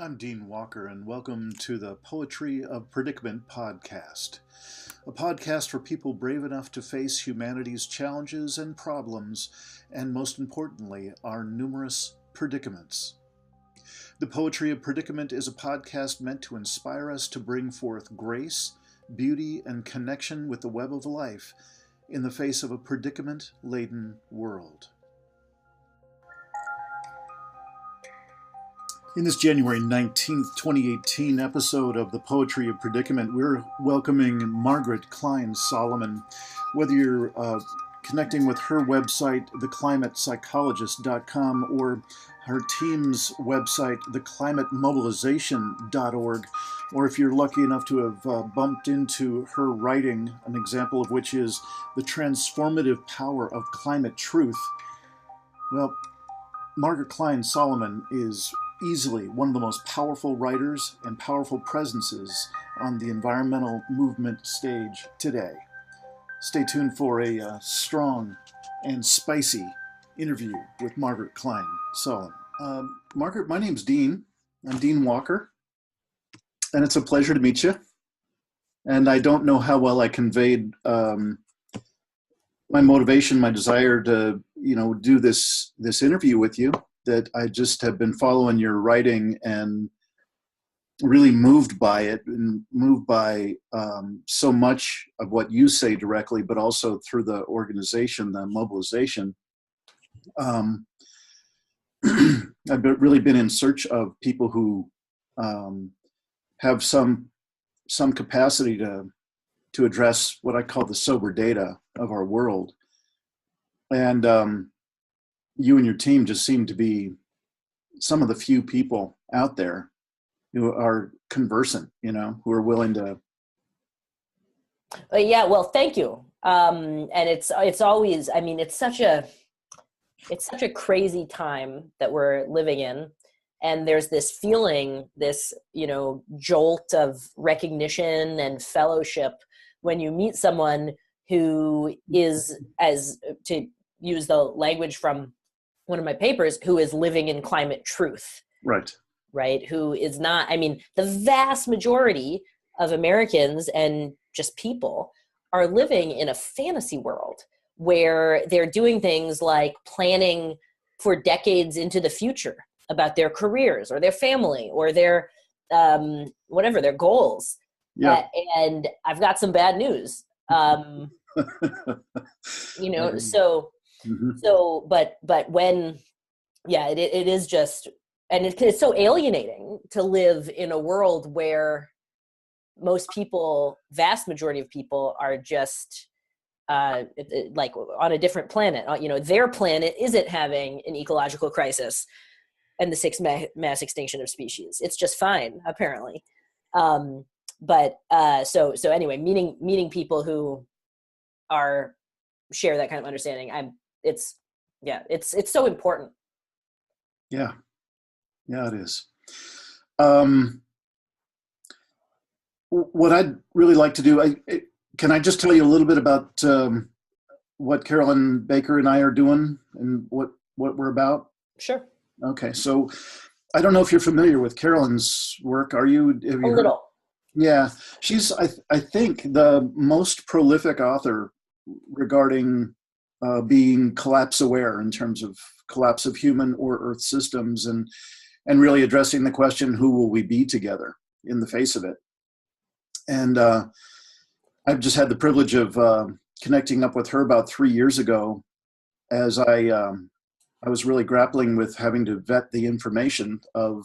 I'm Dean Walker, and welcome to the Poetry of Predicament podcast, a podcast for people brave enough to face humanity's challenges and problems, and most importantly, our numerous predicaments. The Poetry of Predicament is a podcast meant to inspire us to bring forth grace, beauty, and connection with the web of life in the face of a predicament-laden world. In this January 19th, 2018 episode of the Poetry of Predicament, we're welcoming Margaret Klein Salamon. Whether you're connecting with her website, theclimatepsychologist.com, or her team's website, theclimatemobilization.org, or if you're lucky enough to have bumped into her writing, an example of which is The Transformative Power of Climate Truth. Well, Margaret Klein Salamon is easily one of the most powerful writers and powerful presences on the environmental movement stage today. Stay tuned for a strong and spicy interview with Margaret Klein Salamon. Margaret, my name's Dean. I'm Dean Walker, and it's a pleasure to meet you. And I don't know how well I conveyed my motivation, my desire to, do this interview with you, that I just have been following your writing and really moved by it, and moved by so much of what you say directly, but also through the organization, the mobilization. I've really been in search of people who have some capacity to address what I call the sober data of our world. And you and your team just seem to be some of the few people out there who are conversant, who are willing to. Yeah, well, thank you. And it's always, it's such a crazy time that we're living in. And there's this feeling, this, jolt of recognition and fellowship when you meet someone who is, as to use the language from one of my papers, who is living in climate truth. Right. Who is not, the vast majority of Americans and just people are living in a fantasy world where they're doing things like planning for decades into the future about their careers or their family or their, whatever, their goals. Yeah. And I've got some bad news. But when, it is just, and it's so alienating to live in a world where most people, vast majority of people, are just like on a different planet. Their planet isn't having an ecological crisis and the sixth mass extinction of species. It's just fine, apparently. So anyway, meeting people who share that kind of understanding, it's so important. Yeah, it is. What I'd really like to do, can I just tell you a little bit about what Carolyn Baker and I are doing and what we're about? Sure. Okay, so I don't know if you're familiar with Carolyn's work. Are you? Have you a little. Yeah, she's, I think, the most prolific author regarding being collapse aware in terms of collapse of human or Earth systems, and really addressing the question, who will we be together in the face of it? And I've just had the privilege of connecting up with her about 3 years ago, as I was really grappling with having to vet the information of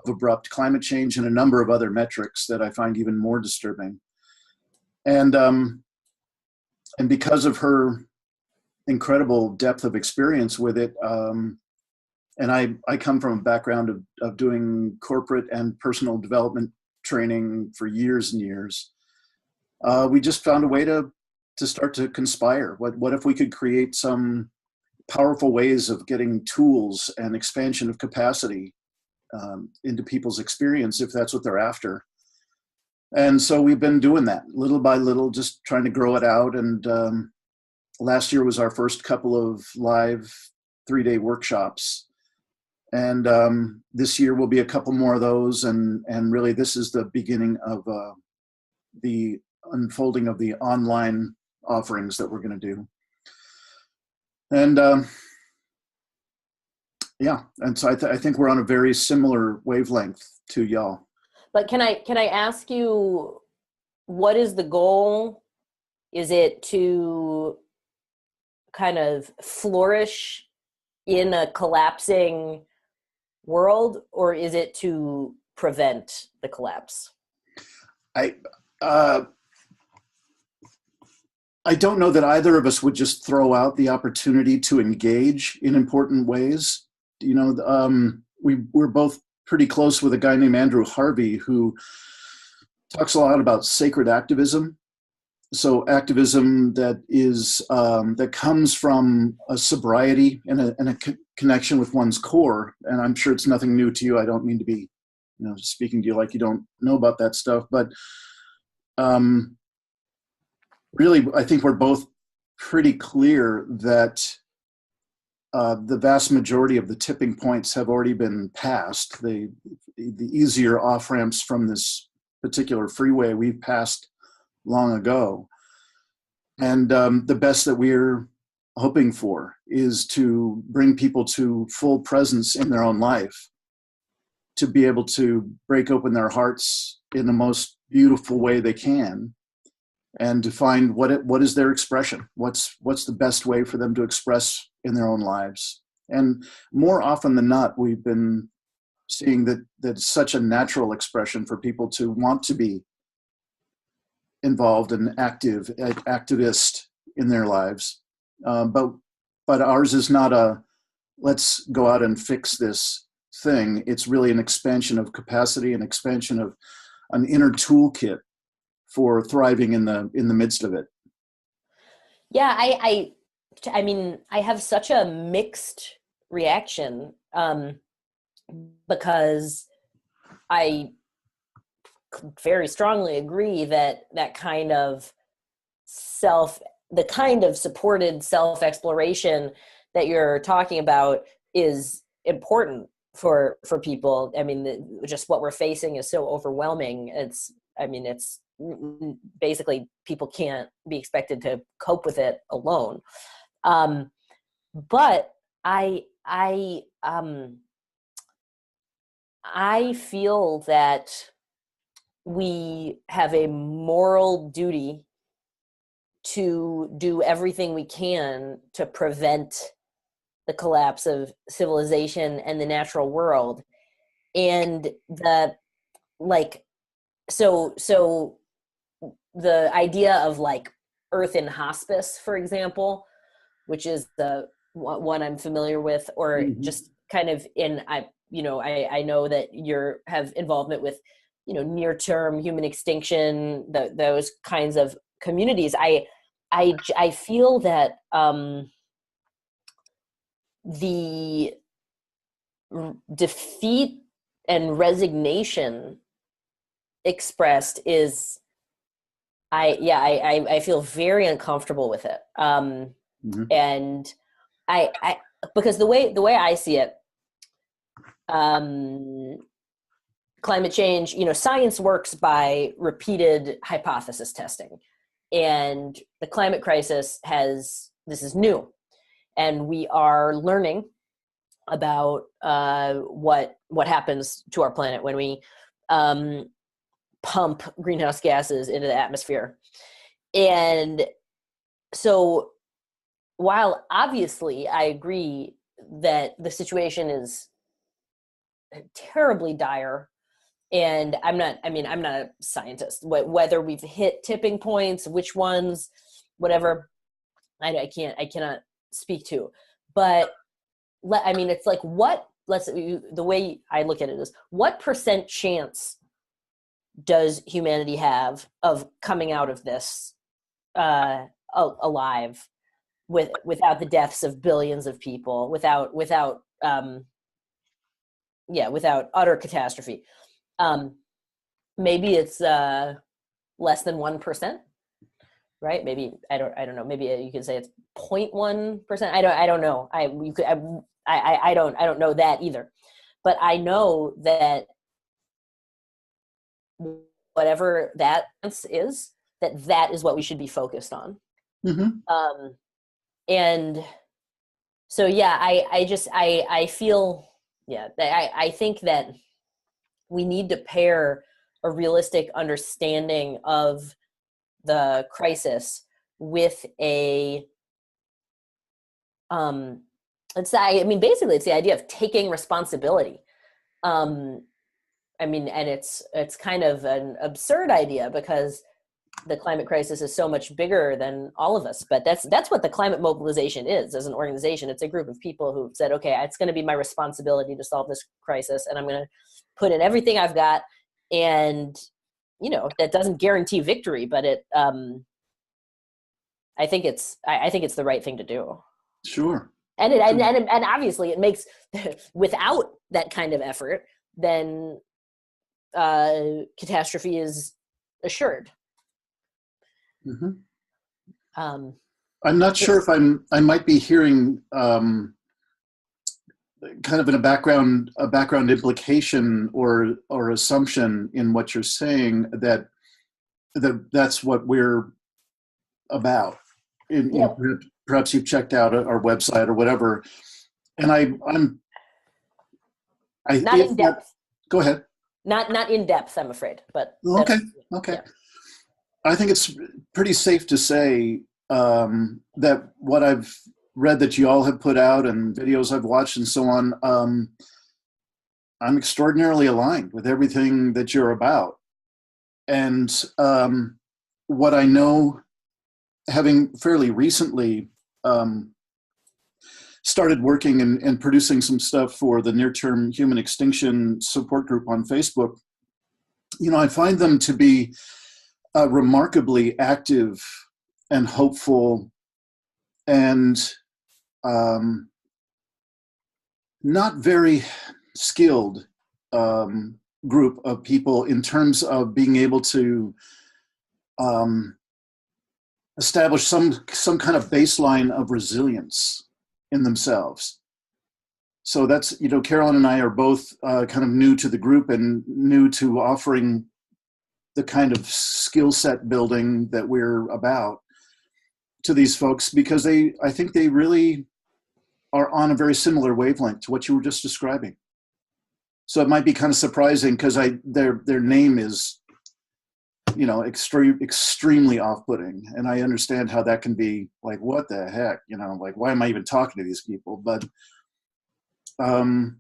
abrupt climate change and a number of other metrics that I find even more disturbing. And because of her incredible depth of experience with it, and I come from a background of doing corporate and personal development training for years and years, we just found a way to start to conspire. What if we could create some powerful ways of getting tools and expansion of capacity into people's experience, if that's what they're after. And so we've been doing that little by little, just trying to grow it out. And last year was our first couple of live 3-day workshops. And this year will be a couple more of those, and really this is the beginning of the unfolding of the online offerings that we're going to do. And yeah, and so I think we're on a very similar wavelength to y'all. But can I ask you, what is the goal? Is it to kind of flourish in a collapsing world, or is it to prevent the collapse? I don't know that either of us would just throw out the opportunity to engage in important ways. You know, we're both pretty close with a guy named Andrew Harvey, who talks a lot about sacred activism. So activism that is that comes from a sobriety and a connection with one's core. And I'm sure it's nothing new to you. I don't mean to be, you know, speaking to you like you don't know about that stuff, but really, I think we're both pretty clear that the vast majority of the tipping points have already been passed. The easier off ramps from this particular freeway we've passed long ago. And the best that we're hoping for is to bring people to full presence in their own life, to be able to break open their hearts in the most beautiful way they can, and to find what is their expression, what's the best way for them to express in their own lives. And more often than not, we've been seeing that it's such a natural expression for people to want to be involved and activist in their lives. But ours is not a, let's go out and fix this thing. It's really an expansion of capacity, an expansion of an inner toolkit for thriving in the midst of it. Yeah, I mean, I have such a mixed reaction because I very strongly agree that kind of the kind of supported self-exploration that you're talking about is important for people. I mean, just what we're facing is so overwhelming. It's basically people can't be expected to cope with it alone. But I feel that we have a moral duty to do everything we can to prevent the collapse of civilization and the natural world. And so the idea of like Earth in hospice, for example, which is the one I'm familiar with, or just kind of I know that you have involvement with, you know, near-term human extinction, those kinds of communities. I feel that the defeat and resignation expressed is, I feel very uncomfortable with it. And I because the way I see it, climate change, you know, science works by repeated hypothesis testing, and the climate crisis this is new, and we are learning about what happens to our planet when we pump greenhouse gases into the atmosphere. And so while obviously I agree that the situation is terribly dire, and I'm not a scientist, whether we've hit tipping points, which ones, whatever, I cannot speak to. But I mean, it's like, the way I look at it is, what % chance does humanity have of coming out of this alive, without the deaths of billions of people, without utter catastrophe? Maybe it's less than 1%, right? Maybe I don't know. Maybe you could say it's 0.1%. I don't know. I don't know that either, but I know that whatever that is, that is what we should be focused on. Mm-hmm. And so, yeah, I feel, yeah, I think that we need to pair a realistic understanding of the crisis with a, basically it's the idea of taking responsibility. And it's kind of an absurd idea because the climate crisis is so much bigger than all of us, but that's what the Climate Mobilization is as an organization. It's a group of people who said, okay, it's going to be my responsibility to solve this crisis, and I'm going to put in everything I've got. And that doesn't guarantee victory, but I think it's the right thing to do. Sure. And and obviously it makes, without that kind of effort, then catastrophe is assured. Mm-hmm. I'm not sure if I might be hearing kind of in a background implication or assumption in what you're saying that's what we're about. Perhaps you've checked out our website or whatever, and I'm not in depth. Go ahead. Not in depth, I'm afraid, but okay. Yeah. I think it's pretty safe to say that what I've read that you all have put out and videos I've watched and so on, I'm extraordinarily aligned with everything that you're about. And what I know, having fairly recently started working and producing some stuff for the near-term human extinction support group on Facebook, I find them to be remarkably active and hopeful and not very skilled group of people in terms of being able to establish some kind of baseline of resilience in themselves. So that's, Carolyn and I are both kind of new to the group and new to offering the kind of skill set building that we're about to these folks, because I think they really are on a very similar wavelength to what you were just describing. So it might be kind of surprising because their name is, extremely off-putting, and I understand how that can be like, what the heck, like, why am I even talking to these people? But I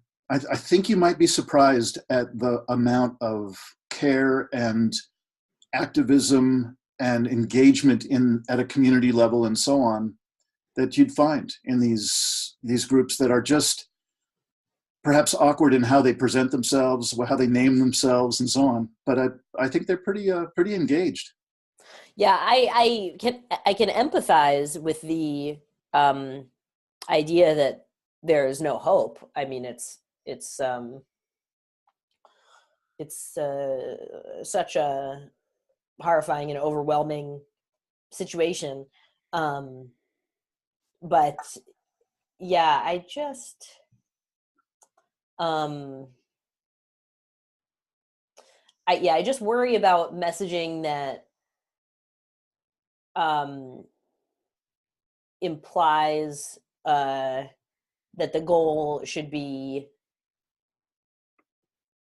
think you might be surprised at the amount of care and activism and engagement at a community level and so on that you'd find in these groups that are just perhaps awkward in how they present themselves, how they name themselves, and so on. But I think they're pretty engaged. Yeah, I can empathize with the idea that there is no hope. I mean, it's such a horrifying and overwhelming situation. But yeah, I just I just worry about messaging that implies that the goal should be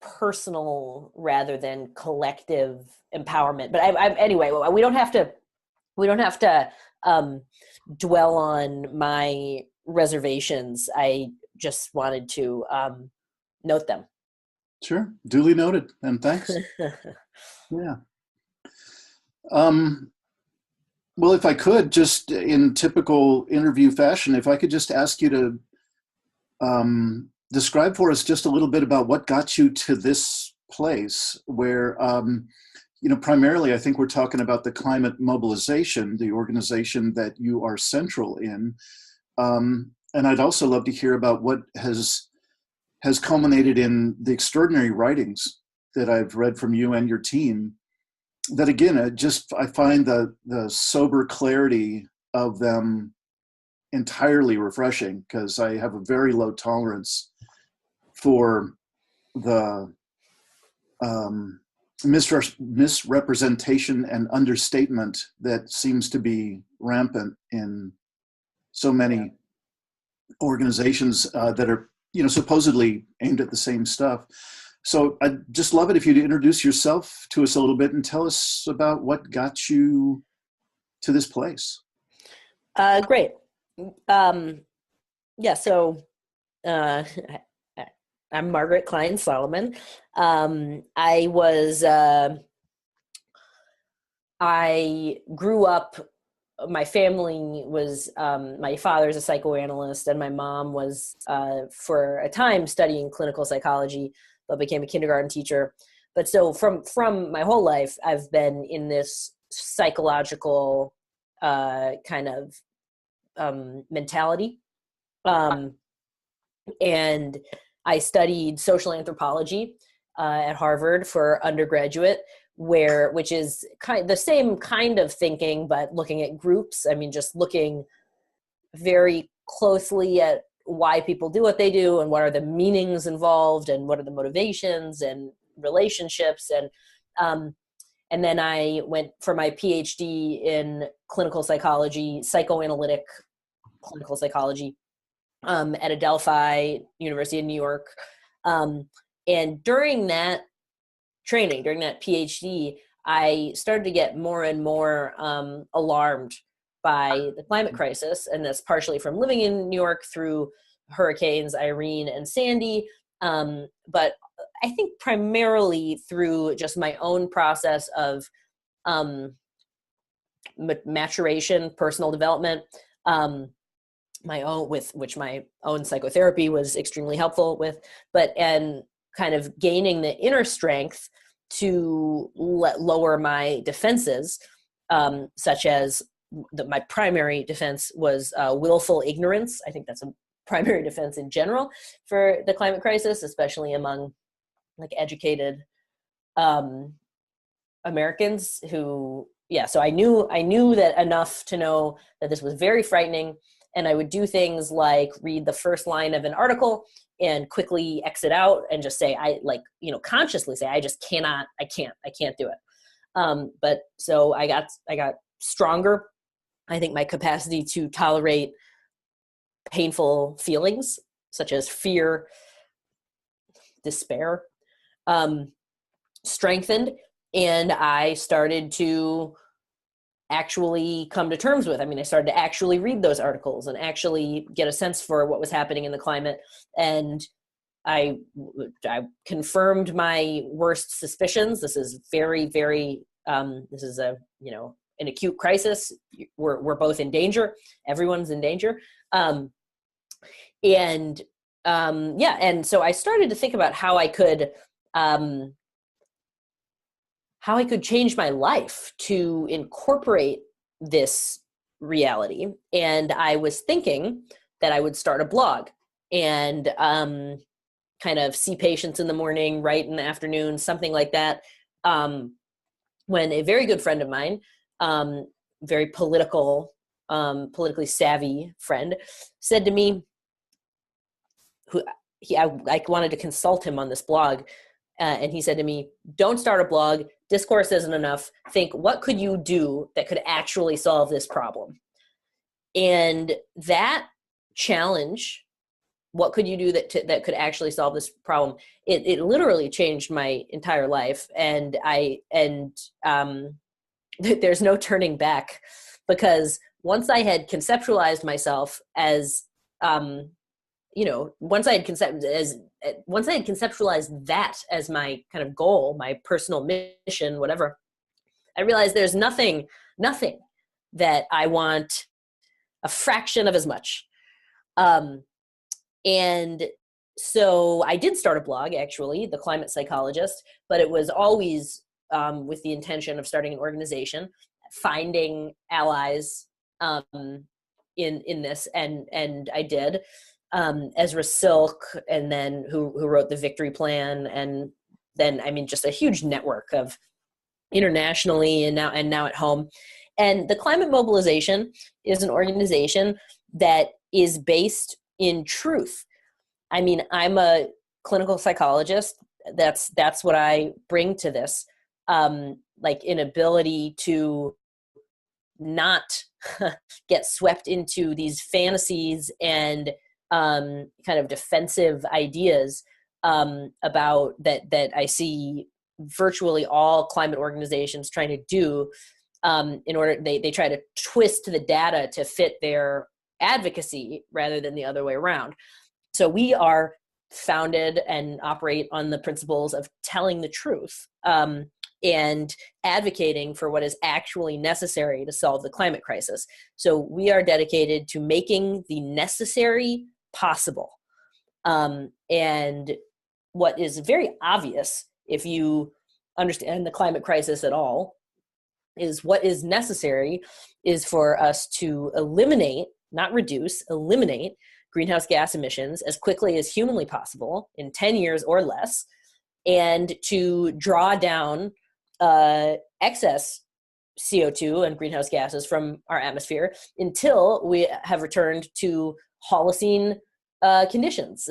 personal rather than collective empowerment. But anyway, we don't have to dwell on my reservations. I just wanted to note them. Sure, duly noted, and thanks. Yeah. Well, if I could, just in typical interview fashion, if I could just ask you to describe for us just a little bit about what got you to this place where, primarily I think we're talking about the Climate Mobilization, the organization that you are central in. And I'd also love to hear about what has culminated in the extraordinary writings that I've read from you and your team. That again, I find the sober clarity of them entirely refreshing, because I have a very low tolerance for the misrepresentation and understatement that seems to be rampant in so many organizations that are, supposedly aimed at the same stuff. So I'd just love it if you'd introduce yourself to us a little bit and tell us about what got you to this place. Great. So I'm Margaret Klein Salamon. I grew up, my family was, my father's a psychoanalyst, and my mom was, for a time, studying clinical psychology, but became a kindergarten teacher. But so from my whole life, I've been in this psychological kind of mentality. And I studied social anthropology at Harvard for undergraduate, which is the same kind of thinking, but looking at groups. I mean, just looking very closely at why people do what they do, and what are the meanings involved, and what are the motivations and relationships. And then I went for my PhD in clinical psychology, psychoanalytic clinical psychology, at Adelphi, University of New York. And during that training, during that PhD, I started to get more and more alarmed by the climate crisis. And that's partially from living in New York through hurricanes Irene and Sandy. But I think primarily through just my own process of maturation, personal development, my own psychotherapy was extremely helpful with, and kind of gaining the inner strength to lower my defenses, such as my primary defense was willful ignorance. I think that's a primary defense in general for the climate crisis, especially among educated Americans who, so I knew that enough to know that this was very frightening. And I would do things like read the first line of an article and quickly exit out and just say, consciously say, I can't do it. But so I got stronger. I think my capacity to tolerate painful feelings such as fear, despair, strengthened. And I started to actually come to terms with. I started to actually read those articles and actually get a sense for what was happening in the climate. And I confirmed my worst suspicions. This is very, very, this is an acute crisis. We're both in danger. Everyone's in danger. And so I started to think about how I could change my life to incorporate this reality. And I was thinking that I would start a blog and kind of see patients in the morning, write in the afternoon, something like that. When a very good friend of mine, very politically savvy friend, said to me, I wanted to consult him on this blog. And he said to me, don't start a blog. Discourse isn't enough. Think, what could you do that could actually solve this problem? And that challenge, what could you do that could actually solve this problem? It literally changed my entire life. And there's no turning back, because once I had conceptualized myself as, once I had conceptualized that as my kind of goal, my personal mission, whatever, I realized there's nothing that I want a fraction of as much. And so I did start a blog, actually, The Climate Psychologist, but it was always with the intention of starting an organization, finding allies in this, and I did. Ezra Silk, and then who wrote the Victory Plan, and then just a huge network of internationally and now at home. And the Climate Mobilization is an organization that is based in truth. I mean, I'm a clinical psychologist. That's what I bring to this, like an ability to not get swept into these fantasies and kind of defensive ideas about that I see virtually all climate organizations trying to do, in order they try to twist the data to fit their advocacy rather than the other way around. So we are founded and operate on the principles of telling the truth, and advocating for what is actually necessary to solve the climate crisis. So we are dedicated to making the necessary possible. And what is very obvious, if you understand the climate crisis at all, is what is necessary is for us to eliminate, not reduce, eliminate greenhouse gas emissions as quickly as humanly possible in 10 years or less, and to draw down excess CO2 and greenhouse gases from our atmosphere until we have returned to Holocene conditions,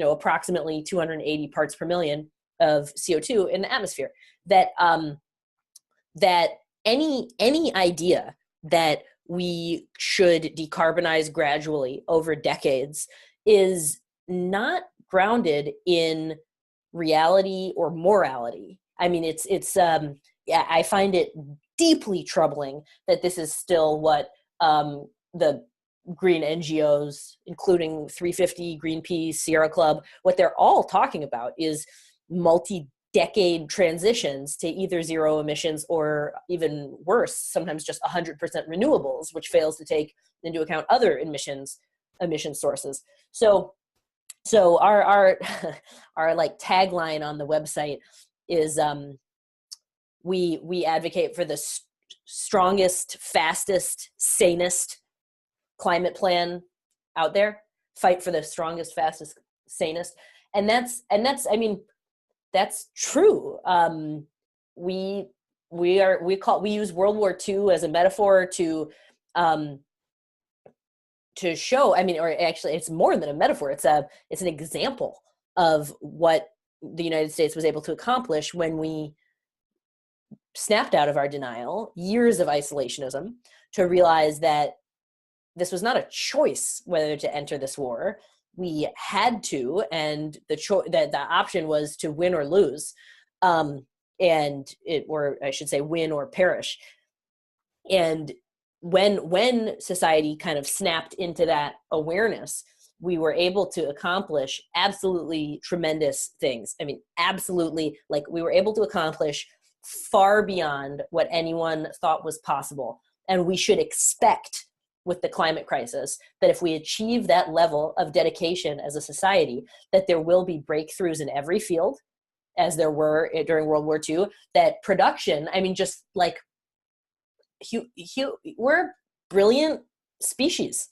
approximately 280 parts per million of CO2 in the atmosphere. That any idea that we should decarbonize gradually over decades is not grounded in reality or morality. I mean, I find it deeply troubling that this is still what the green NGOs, including 350, Greenpeace, Sierra Club, what they're all talking about is multi-decade transitions to either zero emissions or, even worse, sometimes just 100% renewables, which fails to take into account other emission sources. So our our like tagline on the website is we advocate for the strongest, fastest, sanest climate plan out there. Fight for the strongest, fastest, sanest, and that's I mean, that's true. We use World War II as a metaphor to show. I mean, or actually, it's more than a metaphor. It's an example of what the United States was able to accomplish when we snapped out of our denial, years of isolationism, to realize that this was not a choice whether to enter this war. We had to, and the option was to win or lose, or I should say, win or perish. And when society kind of snapped into that awareness, we were able to accomplish absolutely tremendous things. I mean, absolutely, like we were able to accomplish far beyond what anyone thought was possible. And we should expect with the climate crisis that if we achieve that level of dedication as a society, that there will be breakthroughs in every field, as there were during World War II, that production, I mean, just like we're a brilliant species.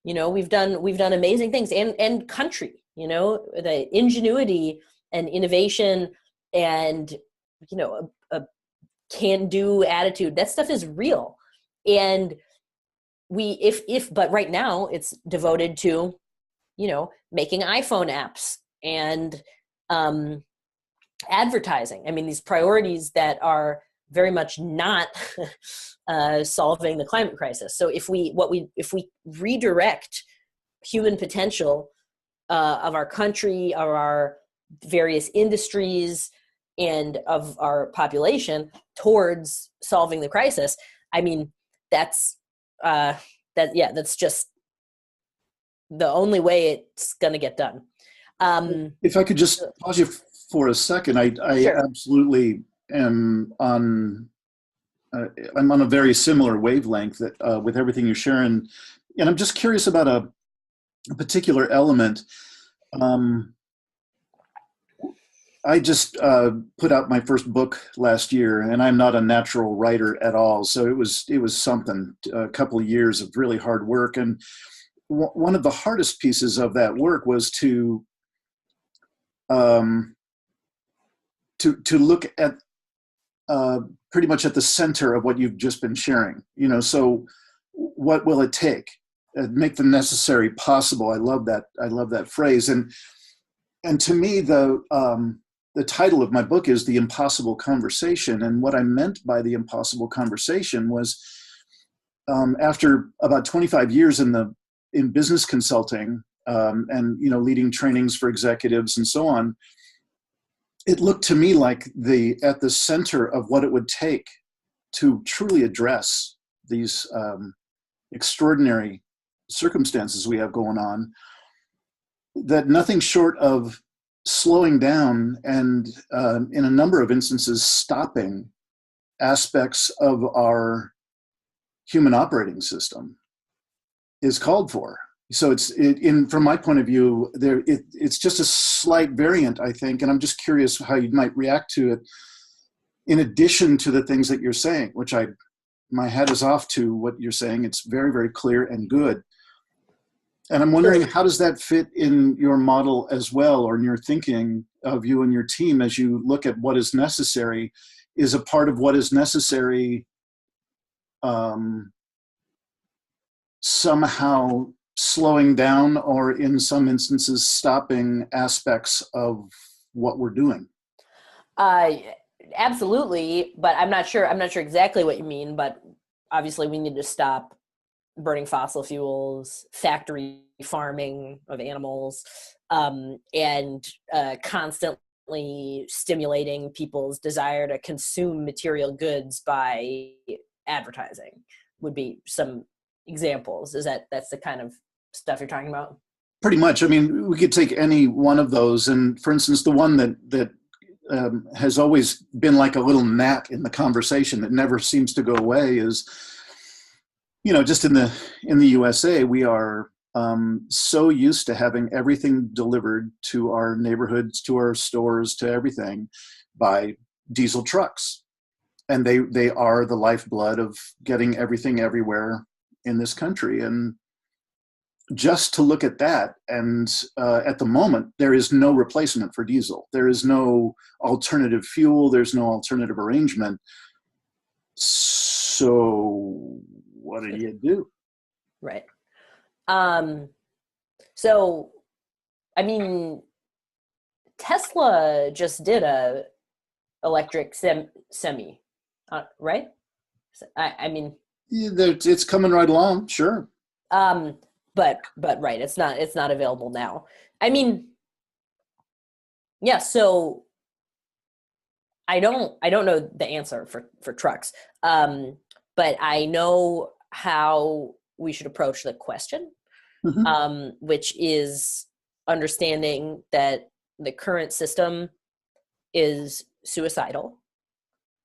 We've done amazing things, and country, the ingenuity and innovation and, a can-do attitude, that stuff is real. And but right now it's devoted to, making iPhone apps and advertising. I mean, these priorities that are very much not solving the climate crisis. So if we redirect human potential of our country, of our various industries, and of our population towards solving the crisis, I mean, that's just the only way it's going to get done. If I could just pause you for a second, I Sure. Absolutely am on. I'm on a very similar wavelength with everything you're sharing, and I'm just curious about a particular element. I just put out my first book last year, and I'm not a natural writer at all. So it was something, a couple of years of really hard work. And one of the hardest pieces of that work was to look at pretty much at the center of what you've just been sharing. So what will it take? make the necessary possible. I love that. I love that phrase. And to me, the title of my book is The Impossible Conversation. And what I meant by the impossible conversation was, after about 25 years in business consulting, and leading trainings for executives and so on, it looked to me like at the center of what it would take to truly address these extraordinary circumstances we have going on, that nothing short of slowing down and, in a number of instances, stopping aspects of our human operating system is called for. So from my point of view, it's just a slight variant, I think, and I'm just curious how you might react to it. In addition to the things that you're saying, which my hat is off to what you're saying. It's very, very clear and good. And I'm wondering, how does that fit in your model as well, or in your thinking of you and your team as you look at what is necessary? Is a part of what is necessary somehow slowing down, or in some instances stopping aspects of what we're doing? Absolutely, but I'm not sure exactly what you mean, but obviously we need to stop burning fossil fuels, factory farming of animals, and constantly stimulating people's desire to consume material goods by advertising would be some examples. That's the kind of stuff you're talking about? Pretty much. I mean, we could take any one of those, and for instance, the one that has always been like a little gnat in the conversation that never seems to go away is, just in the USA, we are so used to having everything delivered to our neighborhoods, to our stores, to everything by diesel trucks, and they are the lifeblood of getting everything everywhere in this country. And just to look at that, and at the moment, there is no replacement for diesel. There is no alternative fuel. There's no alternative arrangement. So what do you do? Right. So, I mean, Tesla just did a electric semi, right? I mean, yeah, it's coming right along. Sure. But right, it's not available now. I mean, yeah. So I don't know the answer for trucks, but I know how we should approach the question, which is understanding that the current system is suicidal,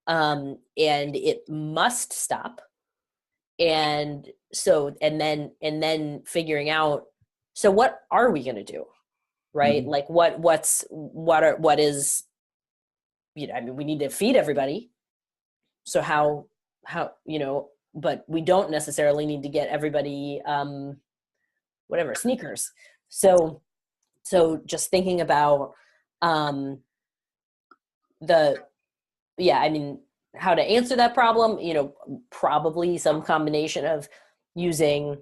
and it must stop. And so, and then figuring out, so what are we going to do? Right. Like what is, I mean, we need to feed everybody. So how, but we don't necessarily need to get everybody, sneakers. So just thinking about, how to answer that problem, probably some combination of using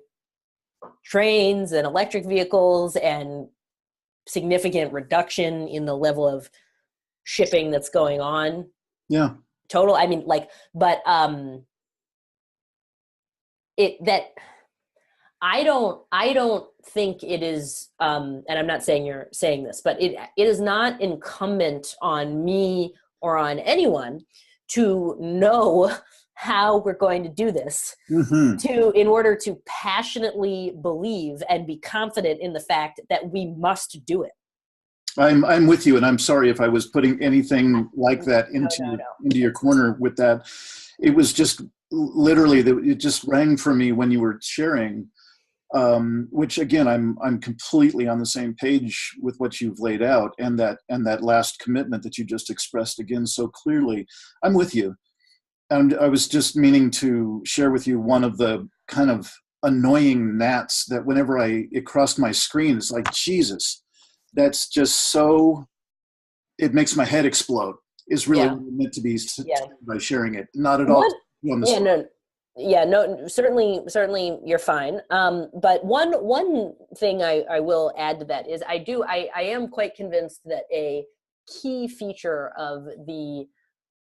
trains and electric vehicles and significant reduction in the level of shipping that's going on. Yeah. Total. I mean, I don't think it is, and I'm not saying you're saying this, but it is not incumbent on me or on anyone to know how we're going to do this, in order to passionately believe and be confident in the fact that we must do it. I'm with you, and I'm sorry if I was putting anything like that into your corner with that. It was just literally it just rang for me when you were sharing, which again, I'm completely on the same page with what you've laid out, and that last commitment that you just expressed again so clearly. I'm with you. And I was just meaning to share with you one of the kind of annoying gnats that whenever it crossed my screen, it's like, Jesus, that's just so, it makes my head explode, is really what I meant to be by sharing it. Not at all. Yeah, no, certainly you're fine. But one thing I will add to that is I am quite convinced that a key feature of the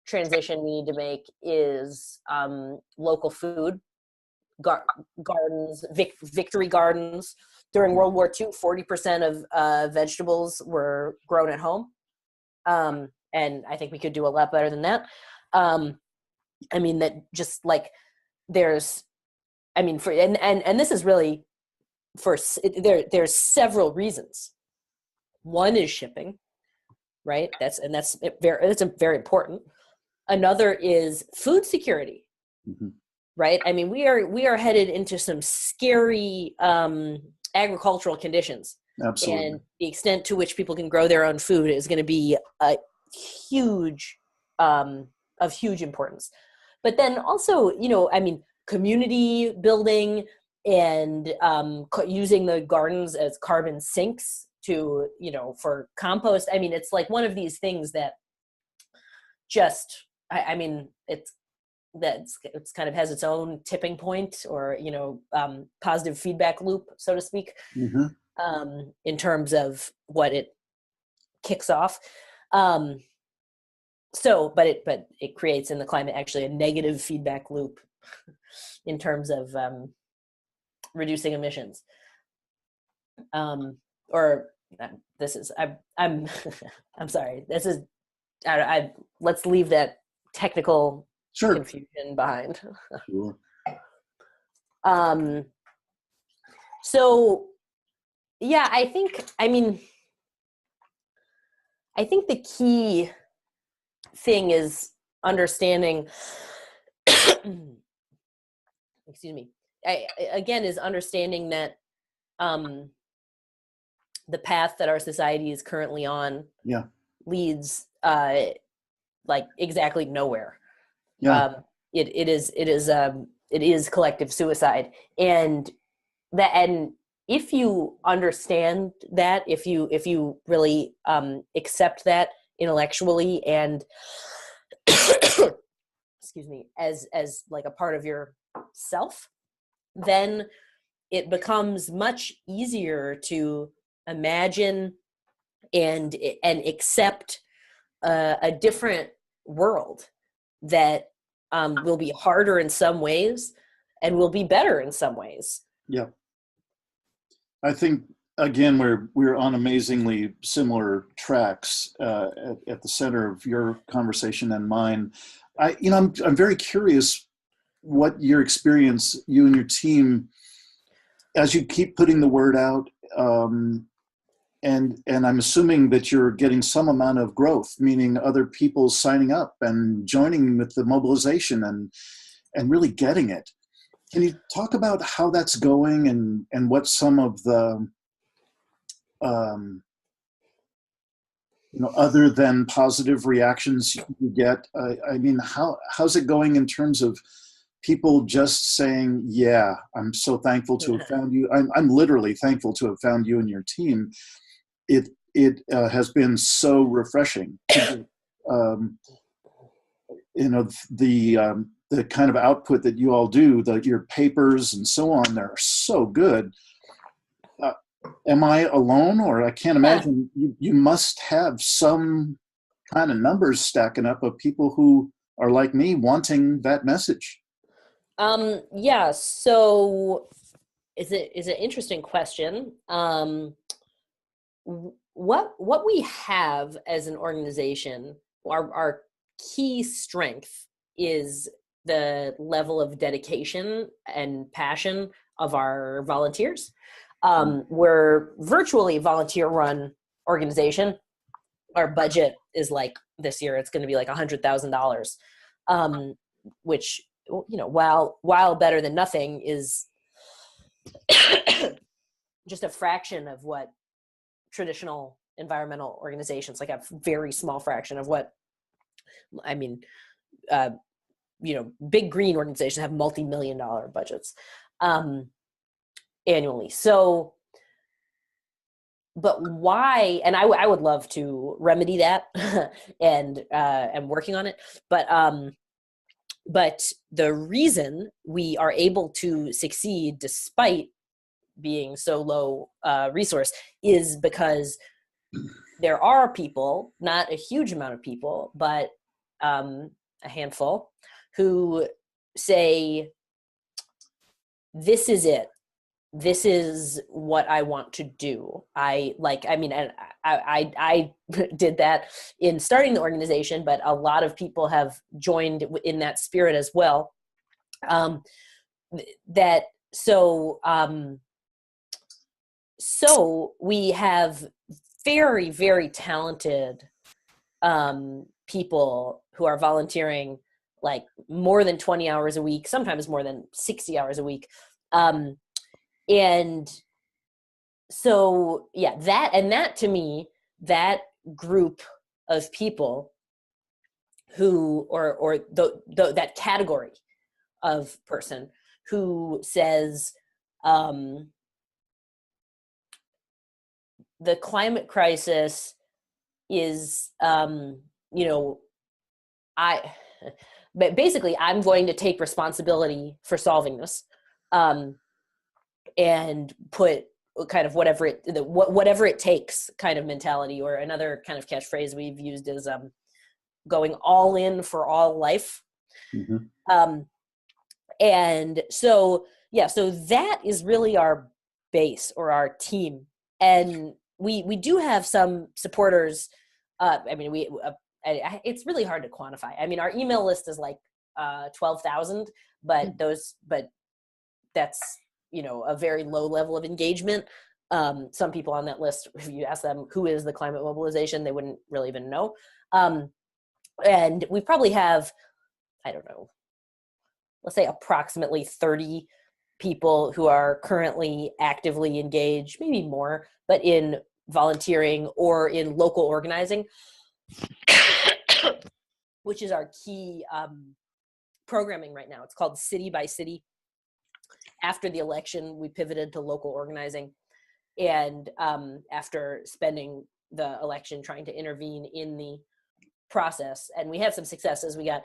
transition we need to make is local food, gardens, victory gardens. During World War II, 40% of vegetables were grown at home. And I think we could do a lot better than that. I mean, that just like there's, I mean, for, and this is really for, there's several reasons. One is shipping, right? That's very important. Another is food security, right? I mean, we are headed into some scary agricultural conditions. Absolutely. And the extent to which people can grow their own food is going to be a huge, of huge importance. But then also, you know, I mean, community building and using the gardens as carbon sinks to, you know, for compost. I mean, it's like one of these things that just, I mean, it's kind of has its own tipping point, or, you know, positive feedback loop, so to speak, in terms of what it kicks off. But it creates in the climate actually a negative feedback loop in terms of reducing emissions. This is I'm I'm sorry. This is let's leave that technical confusion behind. Sure. So yeah, I think the key thing is understanding excuse me, is understanding that the path that our society is currently on leads like exactly nowhere. It is collective suicide, and if you understand that, if you really accept that intellectually and excuse me, as like a part of your self, then it becomes much easier to imagine and accept a different world that will be harder in some ways and will be better in some ways. Yeah. I think, again, we're on amazingly similar tracks at the center of your conversation and mine. I'm very curious what your experience, you and your team, as you keep putting the word out, and I'm assuming that you're getting some amount of growth, meaning other people signing up and joining with the mobilization and really getting it. Can you talk about how that's going and what some of the, other than positive reactions you get? I mean, how's it going in terms of people just saying, yeah, I'm so thankful to have found you. I'm literally thankful to have found you and your team. It has been so refreshing. The kind of output that you all do, your papers and so on, they're so good. Am I alone, or I can't imagine? You must have some kind of numbers stacking up of people who are like me wanting that message. Yeah. So is an interesting question. What we have as an organization, our key strength is the level of dedication and passion of our volunteers. We're virtually volunteer-run organization. Our budget is like this year, it's going to be like $100,000, which, while better than nothing, is just a fraction of what traditional environmental organizations, like a very small fraction of what, I mean, big green organizations have multi-million-dollar budgets annually. So, but why? And I would love to remedy that, and I'm working on it. But But the reason we are able to succeed despite being so low resource is because there are people, not a huge amount of people, but a handful, who say, this is it. This is what I want to do. I did that in starting the organization, but a lot of people have joined in that spirit as well. So we have very, very talented people who are volunteering like more than 20 hours a week, sometimes more than 60 hours a week. And so, yeah, that to me, that group of people who, that category of person who says, the climate crisis is, but basically I'm going to take responsibility for solving this, and put kind of whatever it takes kind of mentality. Or another kind of catchphrase we've used is going all in for all life. Mm-hmm. And so that is really our base or our team. And we do have some supporters. It's really hard to quantify. I mean, our email list is like 12,000, but that's, a very low level of engagement. Some people on that list, if you ask them who is the Climate Mobilization, they wouldn't really even know. And we probably have, I don't know, let's say approximately 30 people who are currently actively engaged, maybe more, but in volunteering or in local organizing, which is our key programming right now. It's called City by City. After the election, we pivoted to local organizing. And after spending the election trying to intervene in the process, and we had some successes. We got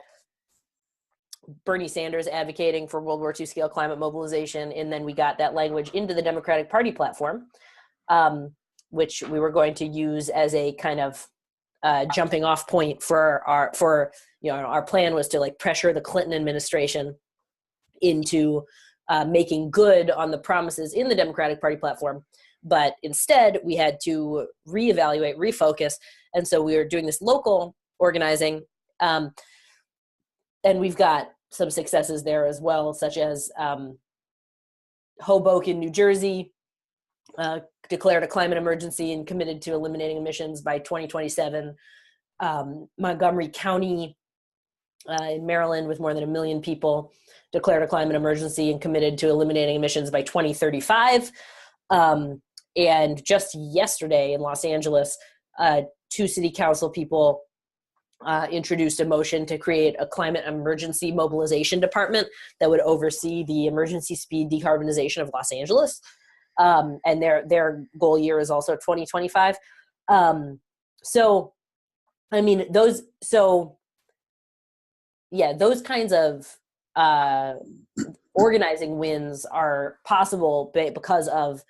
Bernie Sanders advocating for World War II scale climate mobilization, and then we got that language into the Democratic Party platform, which we were going to use as a kind of jumping off point for our plan was to like pressure the Clinton administration into making good on the promises in the Democratic Party platform. But instead, we had to reevaluate, refocus. And so we were doing this local organizing. And we've got some successes there as well, such as Hoboken, New Jersey, declared a climate emergency and committed to eliminating emissions by 2027. Montgomery County in Maryland, with more than 1 million people, declared a climate emergency and committed to eliminating emissions by 2035. And just yesterday in Los Angeles, 2 city council people introduced a motion to create a climate emergency mobilization department that would oversee the emergency speed decarbonization of Los Angeles. And their goal year is also 2025. Those kinds of organizing wins are possible because of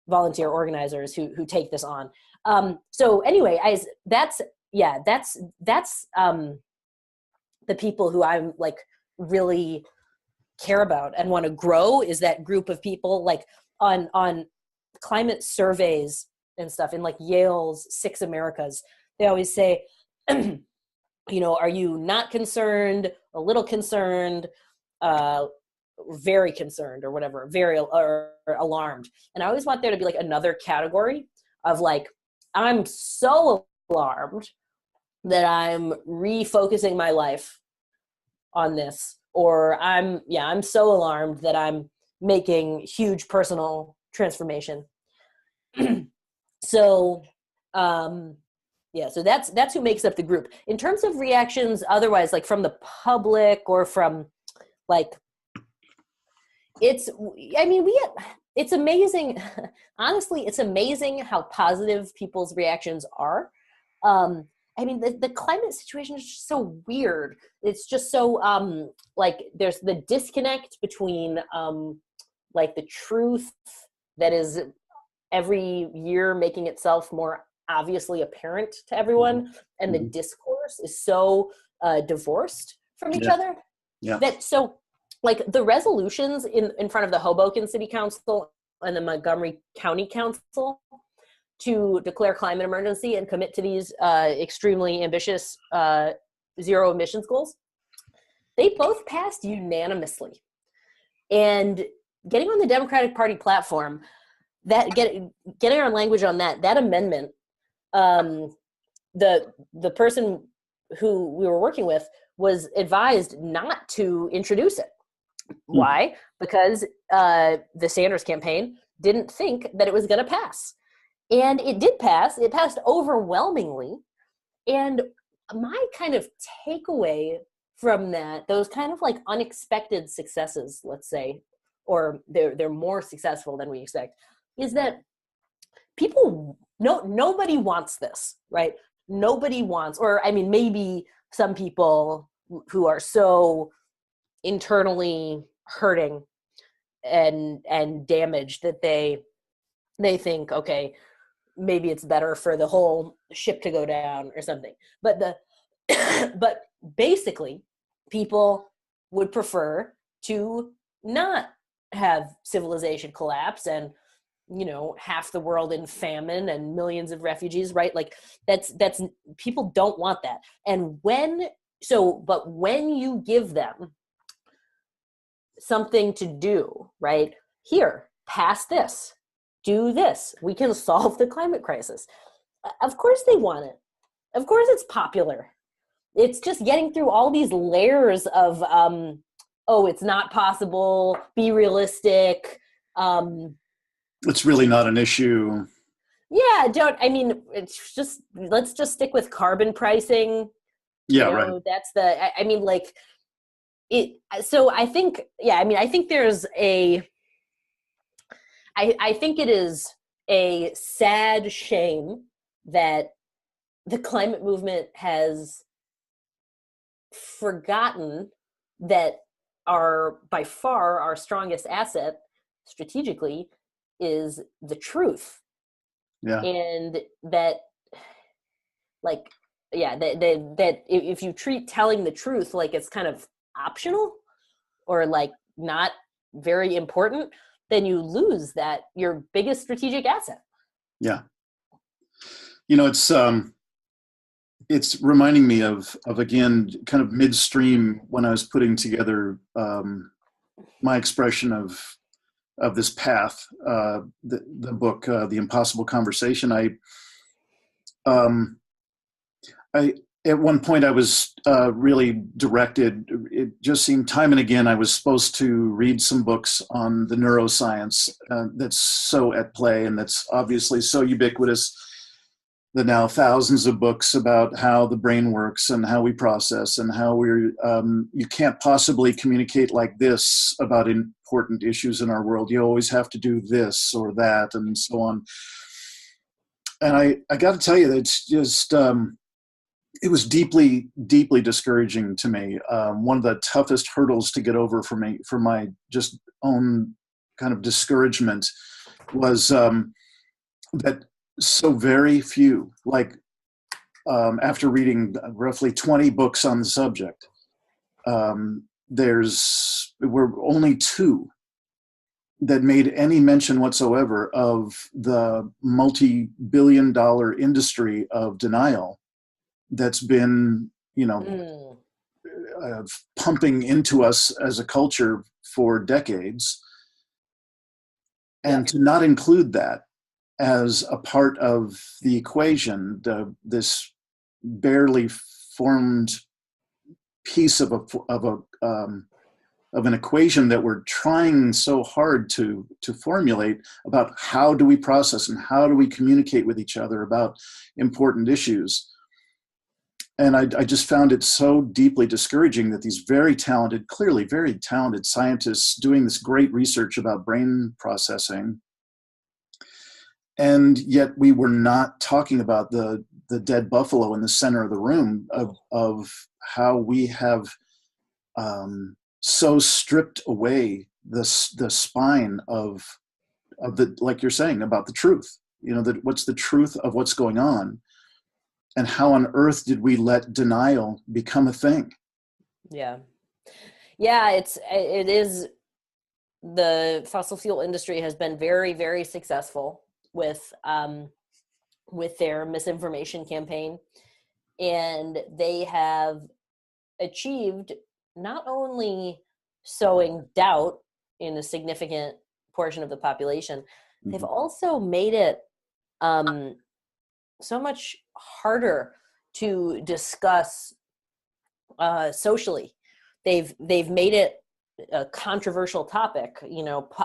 volunteer organizers who take this on. So anyway, that's the people who I'm like really care about and want to grow, is that group of people, like on climate surveys and stuff in like Yale's 6 Americas, they always say, are you not concerned, a little concerned, very concerned, or whatever, very or alarmed? And I always want there to be like another category of like, I'm so alarmed that I'm refocusing my life on this, or I'm so alarmed that I'm making huge personal transformation. So that's who makes up the group. In terms of reactions otherwise, like from the public or from like, it's amazing. Honestly, it's amazing how positive people's reactions are. I mean, the climate situation is just so weird. It's just so, like, there's the disconnect between, like, the truth that is every year making itself more obviously apparent to everyone, and the discourse is so divorced from each other. Yeah. That so, like, the resolutions in front of the Hoboken City Council and the Montgomery County Council to declare climate emergency and commit to these extremely ambitious zero emissions goals, they both passed unanimously. And getting on the Democratic Party platform, that getting our language on that amendment, the person who we were working with was advised not to introduce it. Why? Because the Sanders campaign didn't think that it was going to pass. And it did pass. It passed overwhelmingly. And my kind of takeaway from that, those kind of like unexpected successes, let's say, or they're more successful than we expect, is that nobody wants this, right? Nobody wants, or I mean, maybe some people who are so internally hurting and damaged that they think, okay, maybe it's better for the whole ship to go down or something. But but basically, people would prefer to not have civilization collapse and, you know, half the world in famine and millions of refugees, right? Like that's people don't want that. And when you give them something to do, right? Here, pass this, do this. We can solve the climate crisis. Of course they want it. Of course it's popular. It's just getting through all these layers of, oh, it's not possible, be realistic. It's really not an issue. Yeah, it's just, let's just stick with carbon pricing. Yeah, you know, right. That's I mean, like, so I think, I think there's I think it is a sad shame that the climate movement has forgotten that by far our strongest asset strategically is the truth. Yeah. And that, like, that if you treat telling the truth like it's kind of optional or like not very important, then you lose that, your biggest strategic asset. Yeah. You know, it's reminding me of again, kind of midstream when I was putting together my expression of this path, the book, The Impossible Conversation. I at one point I was really directed. It just seemed time and again I was supposed to read some books on the neuroscience that's so at play and that's obviously so ubiquitous. The now thousands of books about how the brain works and how we process and how you can't possibly communicate like this about important issues in our world. You always have to do this or that and so on. And I got to tell you that it's just, it was deeply, deeply discouraging to me. One of the toughest hurdles to get over for me, for my just own kind of discouragement was that so very few, like after reading roughly 20 books on the subject, were only 2 that made any mention whatsoever of the multi-billion-dollar industry of denial that's been, pumping into us as a culture for decades. And to not include that as a part of the equation, this barely formed piece of an equation that we're trying so hard to formulate about how do we process and how do we communicate with each other about important issues. And I just found it so deeply discouraging that these clearly very talented scientists doing this great research about brain processing, and yet we were not talking about the the dead buffalo in the center of the room of how we have so stripped away the spine of the, like you're saying about the truth, that what's the truth of what's going on, and how on earth did we let denial become a thing? Yeah. Yeah, it is. The fossil fuel industry has been very, very successful with their misinformation campaign, and they have achieved not only sowing doubt in a significant portion of the population, they've also made it so much harder to discuss socially. They've made it a controversial topic,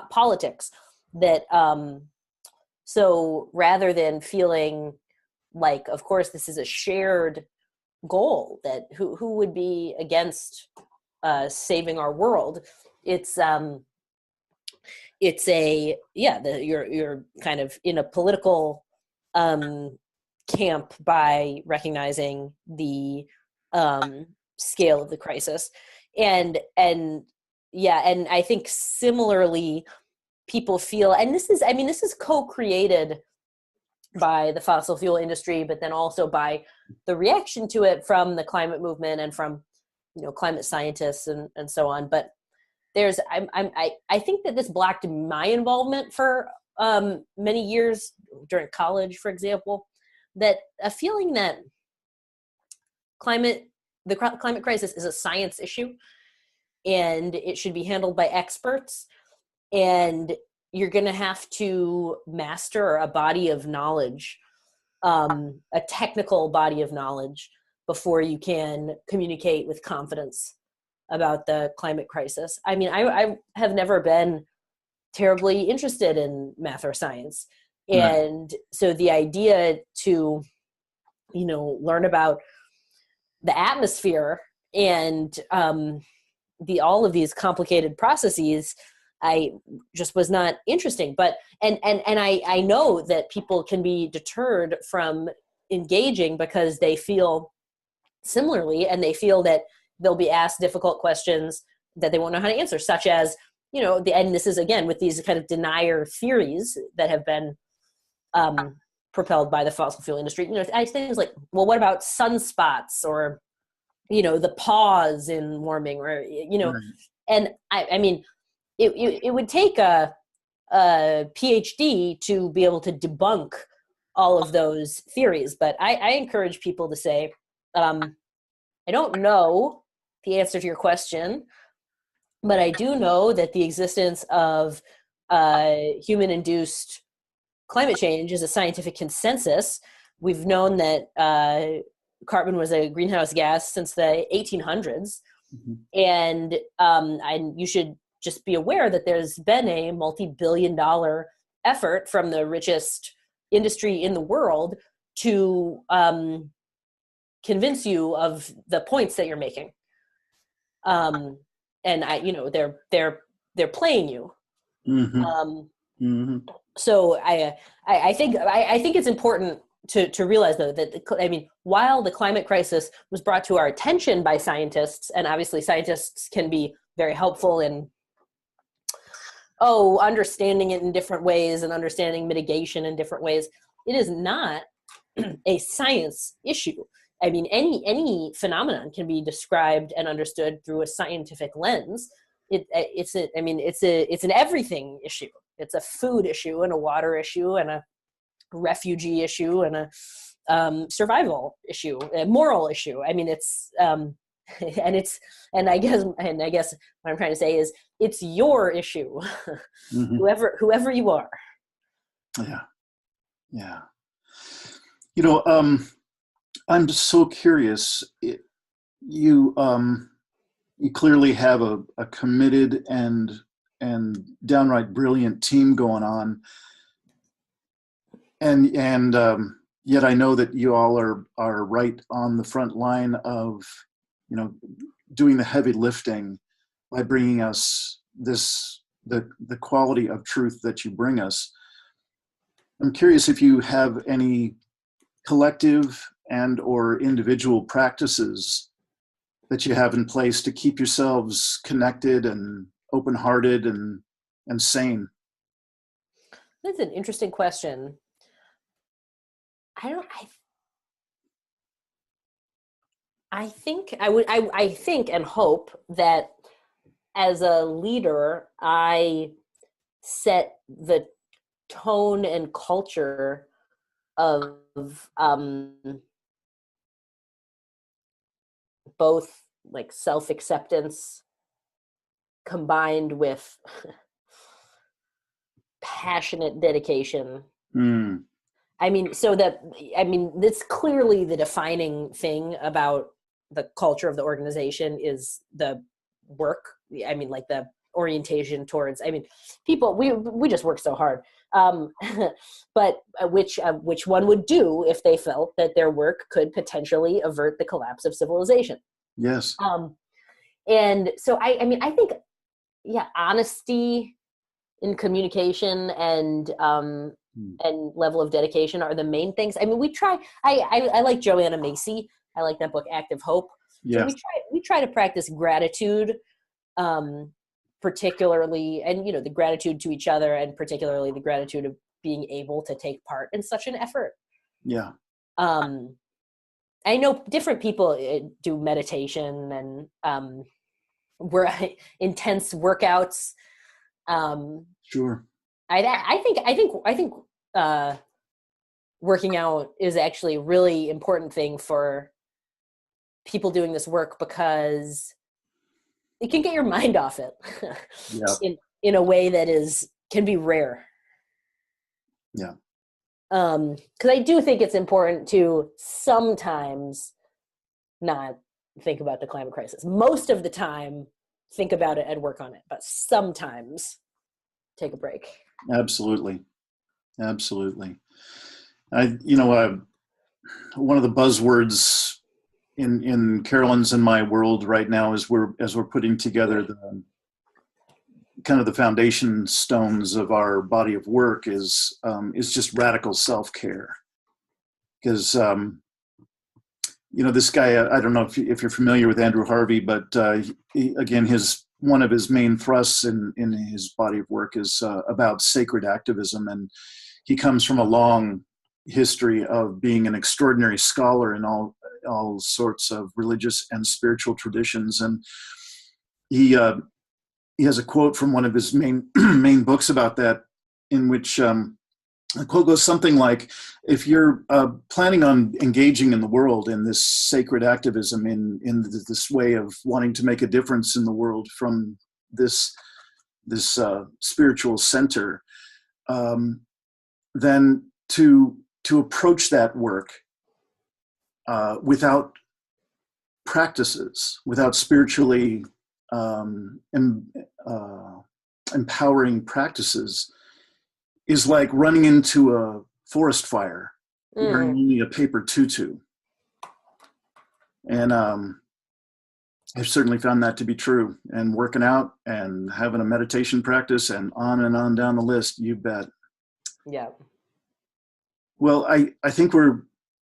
politics, that so rather than feeling like, of course, this is a shared goal, that who would be against saving our world, it's you're kind of in a political camp by recognizing the scale of the crisis, and I think similarly people feel, and this is co-created by the fossil fuel industry, but then also by the reaction to it from the climate movement and from climate scientists and so on. But I think that this blocked my involvement for many years during college, for example, that a feeling that the climate crisis is a science issue and it should be handled by experts, and you're going to have to master a body of knowledge, a technical body of knowledge, before you can communicate with confidence about the climate crisis. I mean, I have never been terribly interested in math or science. And so the idea to, learn about the atmosphere and all of these complicated processes, I just was not interesting. But and I know that people can be deterred from engaging because they feel similarly, and they feel that they'll be asked difficult questions that they won't know how to answer, such as, and this is again with these kind of denier theories that have been propelled by the fossil fuel industry. Things like, well, what about sunspots, or the pause in warming, or and I mean, it would take a PhD to be able to debunk all of those theories. But I encourage people to say, I don't know the answer to your question, but I do know that the existence of human-induced climate change is a scientific consensus. We've known that carbon was a greenhouse gas since the 1800s. And you should just be aware that there's been a multi-billion-dollar effort from the richest industry in the world to convince you of the points that you're making. And they're playing you. So I think it's important to realize, though, that while the climate crisis was brought to our attention by scientists, and obviously scientists can be very helpful in understanding it in different ways and understanding mitigation in different ways, it is not a science issue. I mean, any phenomenon can be described and understood through a scientific lens. It's an everything issue. It's a food issue and a water issue and a refugee issue and a survival issue, a moral issue. I mean, it's and I guess what I'm trying to say is it's your issue, whoever you are. Yeah. I'm just so curious. You clearly have a committed and downright brilliant team going on, and yet I know that you all are right on the front line of doing the heavy lifting by bringing us the quality of truth that you bring us. I'm curious if you have any collective and or individual practices that you have in place to keep yourselves connected and open-hearted and sane? That's an interesting question. I think I think and hope that as a leader, I set the tone and culture of both like self-acceptance combined with passionate dedication. I mean, that's clearly the defining thing about the culture of the organization is the work. I mean, like the orientation towards, I mean, people, we just work so hard. But which one would do if they felt that their work could potentially avert the collapse of civilization? Yes. And so I mean, I think, yeah, honesty in communication and level of dedication are the main things. I mean, we try. I like Joanna Macy. I like that book, Active Hope. Yeah. So we try to practice gratitude, particularly, and the gratitude to each other, and particularly the gratitude of being able to take part in such an effort. Yeah. I know different people do meditation and intense workouts. Sure. I think working out is actually a really important thing for people doing this work because it can get your mind off it in a way that can be rare. Yeah. Because I do think it's important to sometimes not think about the climate crisis. Most of the time, think about it and work on it, but sometimes take a break. Absolutely. Absolutely. One of the buzzwords in Carolyn's and my world right now is as we're putting together the kind of the foundation stones of our body of work is just radical self-care. Because this guy, I don't know if you're familiar with Andrew Harvey, but again, one of his main thrusts in his body of work is about sacred activism, and he comes from a long history of being an extraordinary scholar in all sorts of religious and spiritual traditions. And he has a quote from one of his main books about that, in which the quote goes something like, if you're planning on engaging in the world in this sacred activism, in this way of wanting to make a difference in the world from this spiritual center, then to approach that work without practices, without spiritually empowering practices, is like running into a forest fire wearing only a paper tutu. And I've certainly found that to be true. And working out and having a meditation practice and on down the list, you bet. Yeah. Well, I think we're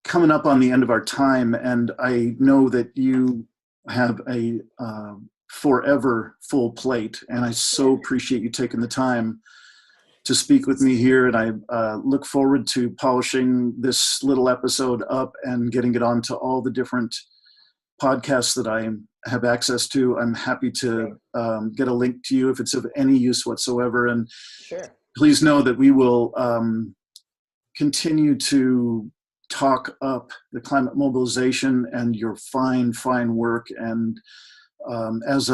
coming up on the end of our time, and I know that you have a forever full plate, and I so appreciate you taking the time to speak with me here, and I look forward to polishing this little episode up and getting it onto all the different podcasts that I have access to. I'm happy to get a link to you if it's of any use whatsoever, and sure. Please know that we will continue to talk up the climate mobilization and your fine work, and as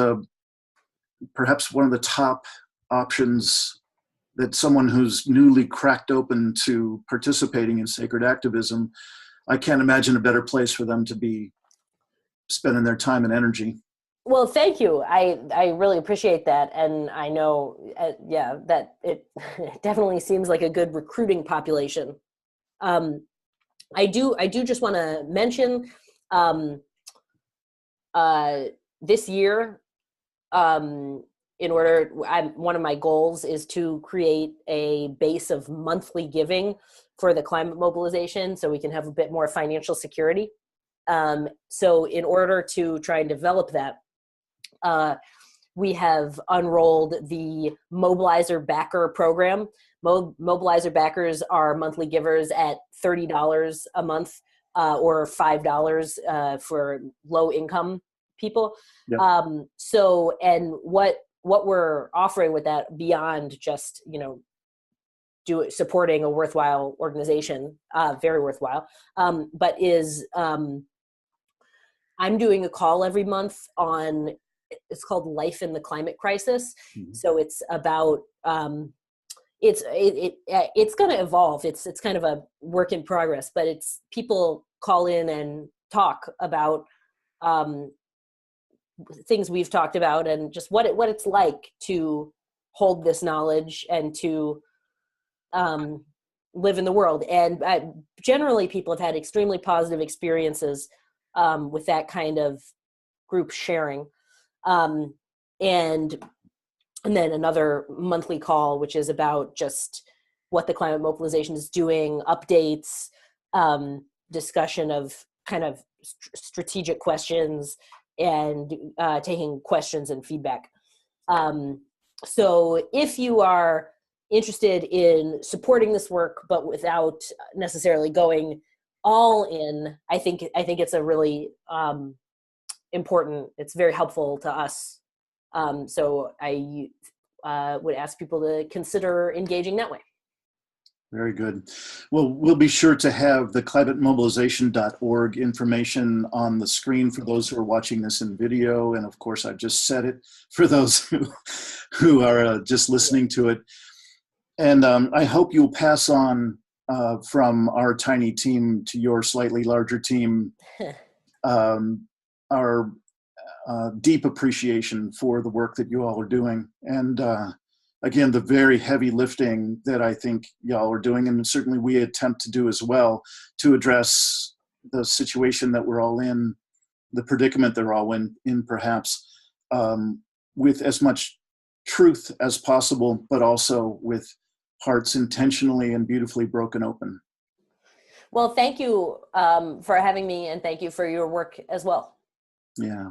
perhaps one of the top options that someone who's newly cracked open to participating in sacred activism, I can't imagine a better place for them to be spending their time and energy. Well, thank you. I really appreciate that. And I know, that it definitely seems like a good recruiting population. I do just want to mention this year, one of my goals is to create a base of monthly giving for the climate mobilization so we can have a bit more financial security. So in order to try and develop that, we have unrolled the Mobilizer Backer program. Mobilizer Backers are monthly givers at $30 a month or $5 for low income people. Yep. And what we're offering with that beyond just, supporting a worthwhile organization, very worthwhile, but is I'm doing a call every month on, it's called Life in the Climate Crisis. Mm-hmm. So it's about, it's going to evolve. It's kind of a work in progress, but it's people call in and talk about things we've talked about and just what it's like to hold this knowledge and to live in the world. And generally people have had extremely positive experiences with that kind of group sharing. And then another monthly call, which is about just what the climate mobilization is doing, updates, discussion of kind of strategic questions, and taking questions and feedback. So if you are interested in supporting this work, but without necessarily going all in, I think it's a really important, it's very helpful to us. So I would ask people to consider engaging that way. Very good. Well, we'll be sure to have the climatemobilization.org information on the screen for those who are watching this in video. And of course, I've just said it for those who are just listening to it. And I hope you'll pass on from our tiny team to your slightly larger team our deep appreciation for the work that you all are doing. And again, the very heavy lifting that I think y'all are doing, and certainly we attempt to do as well, to address the situation that we're all in, the predicament they're all in perhaps, with as much truth as possible, but also with hearts intentionally and beautifully broken open. Well, thank you for having me, and thank you for your work as well. Yeah.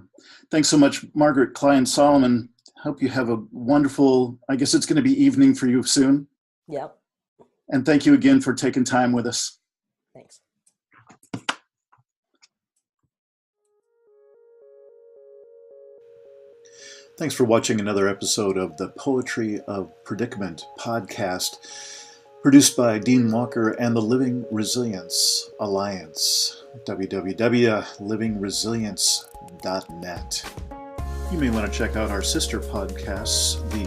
Thanks so much, Margaret Klein Salamon. Hope you have a wonderful, I guess it's going to be evening for you soon. Yep. And thank you again for taking time with us. Thanks. Thanks for watching another episode of the Poetry of Predicament podcast, produced by Dean Walker and the Living Resilience Alliance, www.livingresilience.net. You may want to check out our sister podcasts, the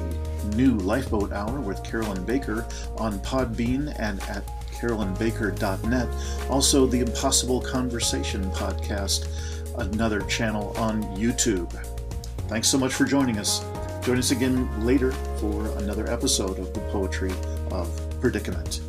New Lifeboat Hour with Carolyn Baker on Podbean and at carolynbaker.net. Also, the Impossible Conversation podcast, another channel on YouTube. Thanks so much for joining us. Join us again later for another episode of the Poetry of Predicament.